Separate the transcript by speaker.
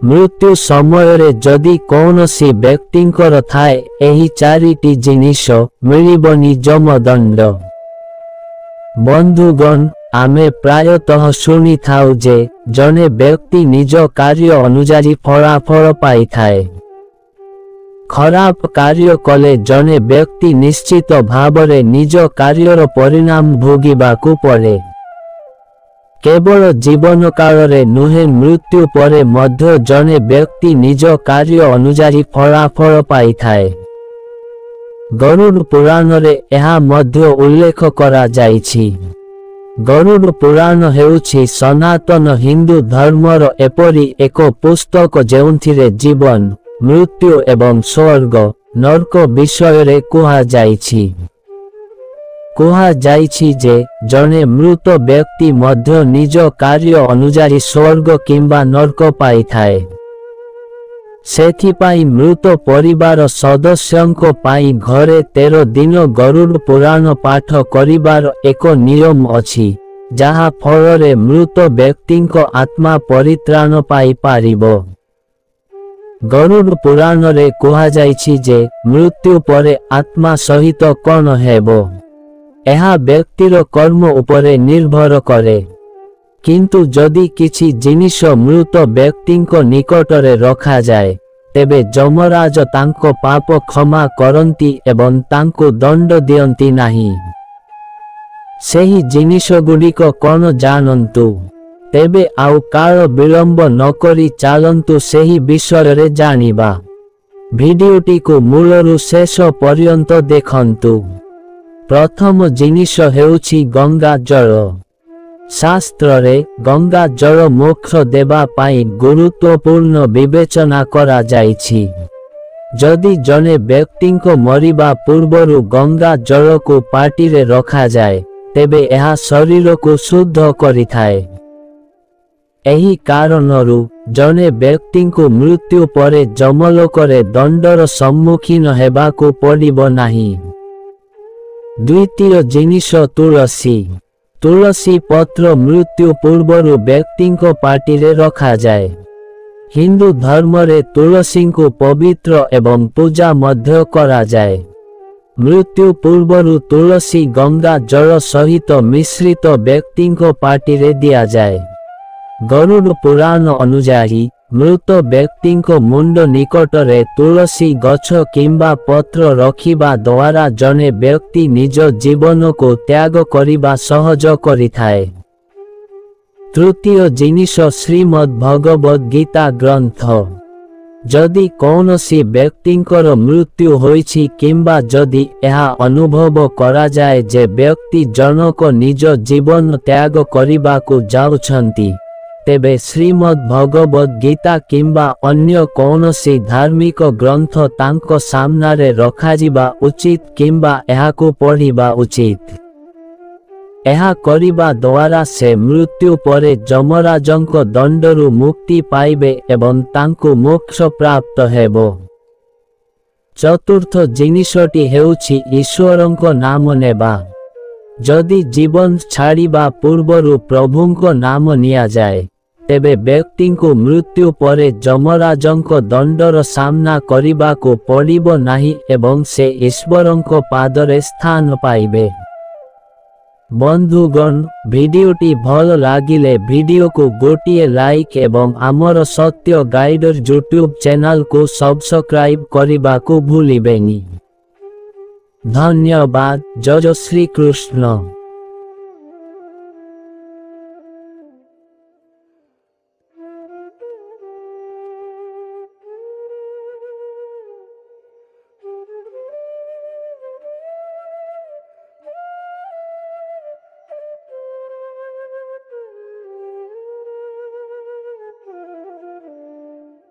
Speaker 1: मृत्यु समय जदि कौनसी व्यक्तिंकर थाए एही चारिटी जिनिष मिलिबनी जमदंड। बंधुगण, आमे प्रायतः शुणी थाउ जे जने व्यक्ति निज कार्य अनुसारी फलाफल पाई थाए। खराब कार्य कले जने व्यक्ति निश्चित भावरे निज कार्यर परिणाम भोगिबाकू पड़े। केवल जीवन काल नुहे मृत्यु परे मध्य जने व्यक्ति निज कार्य अनुसारी फलाफल पाई थाए। गरुड़ पुराण रे एहा मध्य उल्लेख करा जाइछि। गरुड़ पुराण हेउछि सनातन हिंदू धर्मर एपरि एक पुस्तक जेउथिरे जीवन, मृत्यु एवं स्वर्ग नरक विषय रे कुहा जाइछि। कुहा जाइछि जे जने मृत व्यक्ति मध्य निज कार्य अनुसारी स्वर्ग किंबा नरक पाई थाए। सेथिपाई मृत परिवार सदस्यंको पाई घरे 13 दिन गरुड़ पुराण पाठ करिबार एक नियम अछि, जहा फलरे मृत व्यक्तिंको आत्मा परित्राण पाई पारिबो। गरुड़ पुराण रे कुहा जाइछि जे मृत्यु परे आत्मा सहित कौन हेबो, एहा व्यक्तिर कर्म उपरे निर्भर करे। किंतु जदि किछि जिनिष मृत व्यक्तिंको निकटरे रखा जाए तेबे जमराज तांको पाप क्षमा करंती एवं तांको दंड दियंती नाही। सेही जिनिष गुड़िक कौन जानंतु, तेबे आउ काल विलंब नकरी चालंतु सेही विषय रे जानिबा। भिडियोटी को मूलरु शेष पर्यंत देखंतु। प्रथम जिनिष हेउछि गंगा जल। शास्त्र रे गंगा जल मोक्ष देवा पाई गुरुत्वपूर्ण विवेचना करा जाइछि। जदि जने व्यक्तिंको मरिबा पूर्वरु गंगा जल को पाटी रे रखा जाए तेबे एहा शरीर को शुद्ध करिथाए। एही कारणरु जने व्यक्तिंको मृत्यु परे जमलोकरे दंडर सम्मुखीन हेबाकू पड़िबो नाही। द्वितीय जिनिष तुलसी। तुलसी पत्र मृत्यु पूर्वरु व्यक्तिंको पाटी रे रखा जाए। हिंदू धर्म रे तुलसी को पवित्र एवं पूजा मध्य करा जाए। मृत्यु पूर्वरु तुलसी गंगा जल सहित मिश्रित व्यक्तिंको पाटी रे दिया जाए। गरुड़ पुराण अनुसारी मृत व्यक्तिंको मुंड निकटरे तुलसी गछ किंबा पत्र रखिबा द्वारा जने व्यक्ति निज जीवन को त्याग करिबा सहज करिथाए। तृतीय जिनिष श्रीमद् भगवद गीता ग्रंथ। जदि कौनसी व्यक्तिंकर मृत्यु होइछि किंबा जदि एहा अनुभव करा जाए जे व्यक्ति जनक निज जीवन त्याग करिबाकू जाउछंती तेबे श्रीमद् भगवद गीता किंबा अन्य कौनसी धार्मिक ग्रंथ तांको सामनारे रखाजिबा उचित किंबा एहाकू पढ़िबा उचित। एहा करिबा द्वारा से मृत्यु परे जमराजंको दंडरु मुक्ति पाइबे एवं तांको मोक्ष प्राप्त हेबो। चतुर्थ जिनिषटी हेउछि ईश्वरंको नाम नेबा। जदि जीवन छाड़िबा पूर्वरु प्रभुंको नाम निया जाए तेबे व्यक्तिंको मृत्यु परे जमराजंको दंडर सामना करिबाको पड़िबो नाही एवं से ईश्वरंको पादरे स्थान पाइबे। बंधुगण, भिडियोटी भल लागिले भिडियो को गोटिए लाइक एवं आमर सत्य गाइडर यूट्यूब चैनल को सब्सक्राइब करिबाको भूलिबेनी। धन्यवाद। जय श्री कृष्ण।